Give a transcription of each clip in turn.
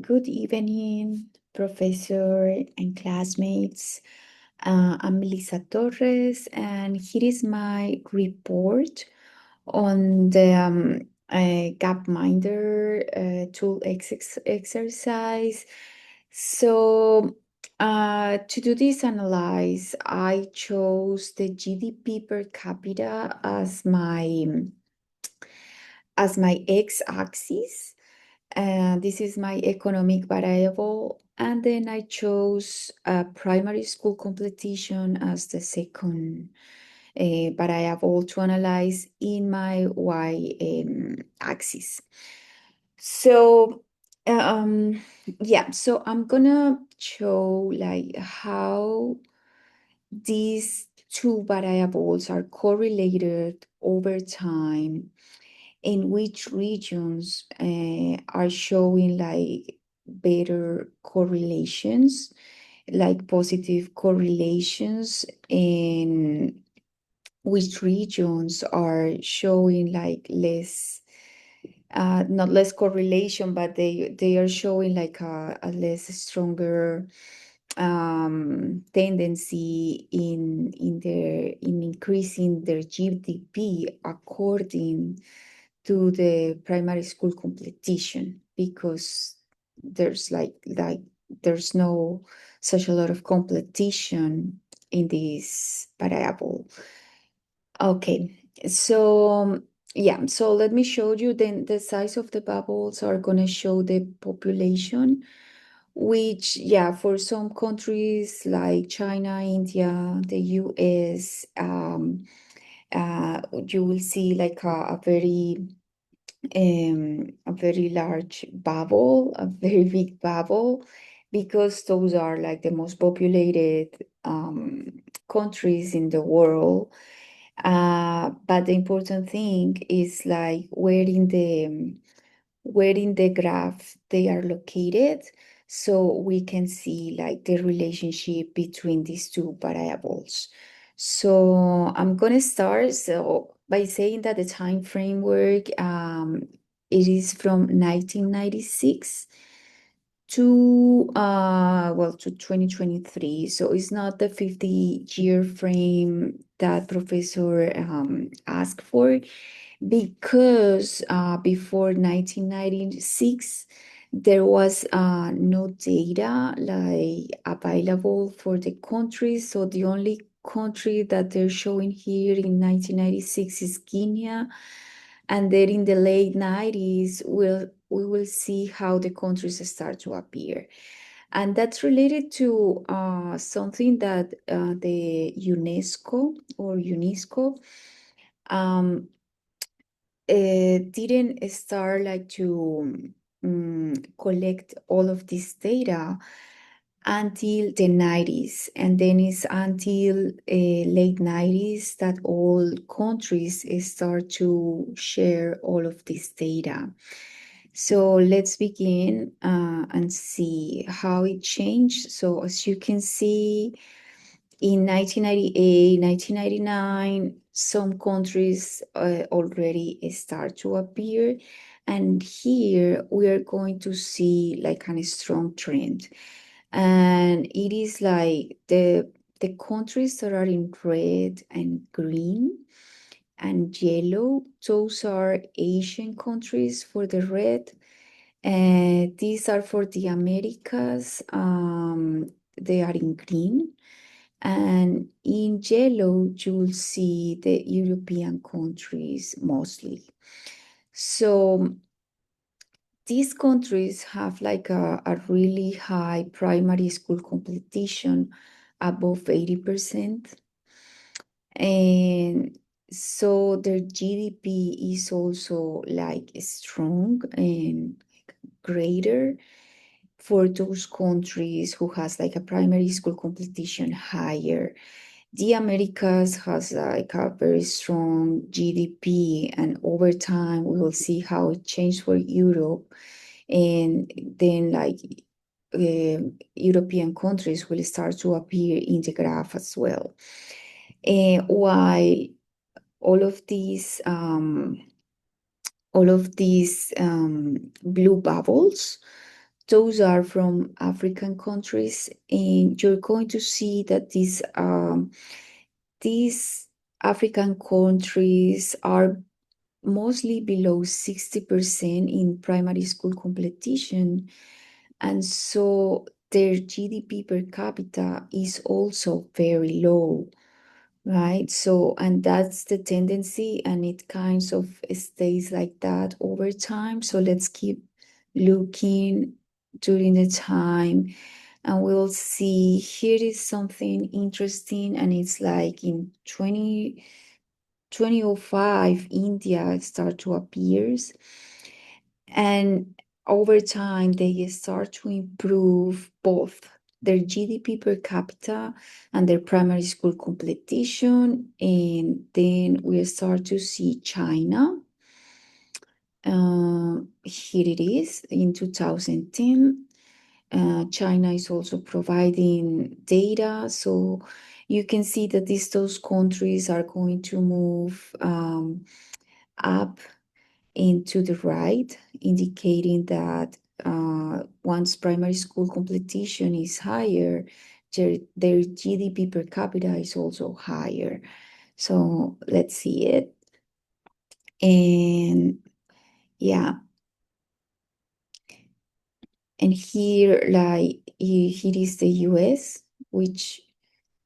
Good evening, professor and classmates. I'm Melissa Torres, and here is my report on the Gapminder tool exercise. So, to do this analyze, I chose the GDP per capita as my x-axis. This is my economic variable. And then I chose primary school completion as the second variable to analyze in my y axis. So, yeah, so I'm gonna show like how these two variables are correlated over time, in which regions are showing like better correlations, like positive correlations, and which regions are showing like less, not less correlation, but they are showing like a less stronger tendency in increasing their GDP according to the primary school competition, because there's there's no such a lot of competition in this variable. Okay, so yeah, so let me show you. Then the size of the bubbles are gonna show the population, which, yeah, for some countries like China, India, the US, you will see like a very large bubble, a very big bubble, because those are like the most populated countries in the world. But the important thing is like where in the graph they are located, so we can see like the relationship between these two variables. So I'm gonna start by saying that the time framework, it is from 1996 to well, to 2023. So it's not the 50-year frame that professor asked for, because before 1996 there was no data like available for the countries. So the only country that they're showing here in 1996 is Guinea, and then in the late 90s we will see how the countries start to appear. And that's related to something that the UNESCO um, didn't start like to collect all of this data until the 90s. And then it's until late 90s that all countries start to share all of this data. So let's begin and see how it changed. So as you can see, in 1998, 1999, some countries already start to appear. And here we are going to see like a strong trend. And it is like the countries that are in red and green and yellow, those are Asian countries for the red. And these are for the Americas. They are in green. And in yellow, you'll see the European countries mostly. So these countries have like a really high primary school completion, above 80%. And so their GDP is also like strong and greater for those countries who has like a primary school completion higher. The Americas has like a very strong GDP, and over time we will see how it changed for Europe, and then like European countries will start to appear in the graph as well. While all of these all of these blue bubbles, those are from African countries, and you're going to see that these African countries are mostly below 60% in primary school completion. And so their GDP per capita is also very low, right? So, and that's the tendency, and it kind of stays like that over time. So let's keep looking during the time, and we'll see here is something interesting, and it's like in 2005, India start to appear, and over time they start to improve both their GDP per capita and their primary school completion. And then we start to see China. Here it is in 2010. China is also providing data, so you can see that those countries are going to move up into the right, indicating that once primary school completion is higher, their GDP per capita is also higher. So let's see it. And yeah, and here, like, here is the US, which,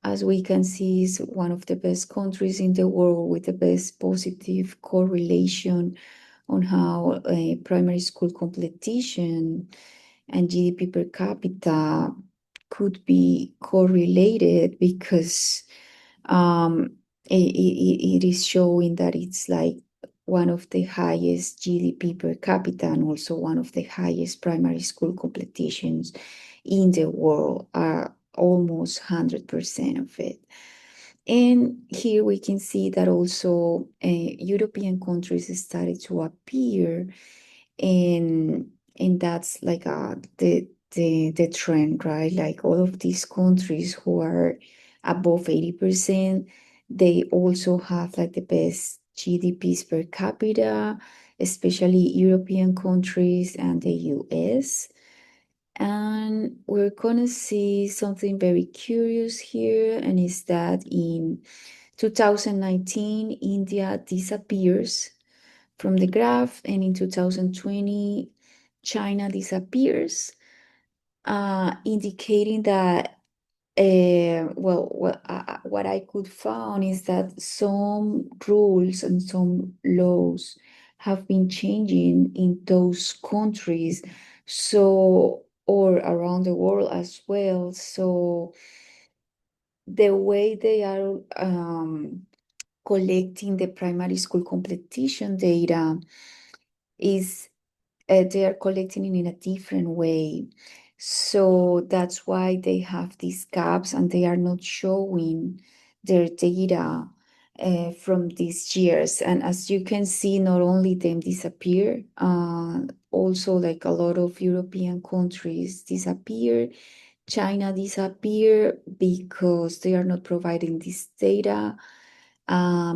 as we can see, is one of the best countries in the world with the best positive correlation on how primary school completion and GDP per capita could be correlated, because it is showing that it's like one of the highest GDP per capita and also one of the highest primary school completions in the world, are almost 100% of it. And here we can see that also European countries started to appear, and that's like the trend, right? Like all of these countries who are above 80%, they also have like the best GDPs per capita, especially European countries and the US. And we're gonna see something very curious here, and is that in 2019, India disappears from the graph, and in 2020, China disappears, indicating that, what I could find is that some rules and some laws have been changing in those countries, so, or around the world as well. So the way they are collecting the primary school completion data is, they are collecting it in a different way. So that's why they have these gaps, and they are not showing their data from these years. And as you can see, not only them disappear, also like a lot of European countries disappear. China disappear because they are not providing this data,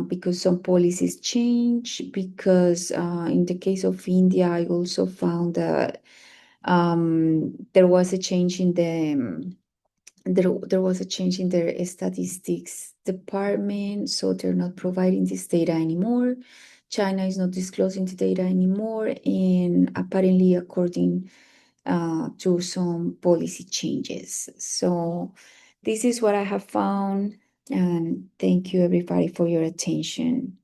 because some policies change. Because in the case of India, I also found that there was a change in there was a change in their statistics department, so they're not providing this data anymore. China is not disclosing the data anymore, and apparently, according to some policy changes. So this is what I have found, and thank you everybody for your attention.